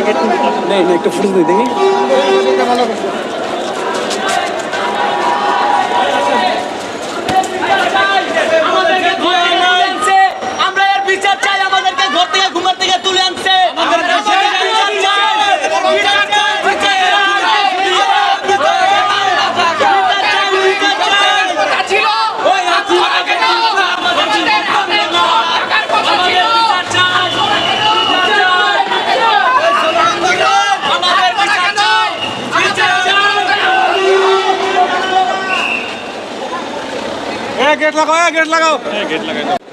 নেই না, একটা ফুটেজ দিই দেখি। আমরা এর বিচার চাই, আমাদেরকে ঘর থেকে ঘুমার থেকে তুলে আনছে। গেট লাগাও, গেট লাগাও।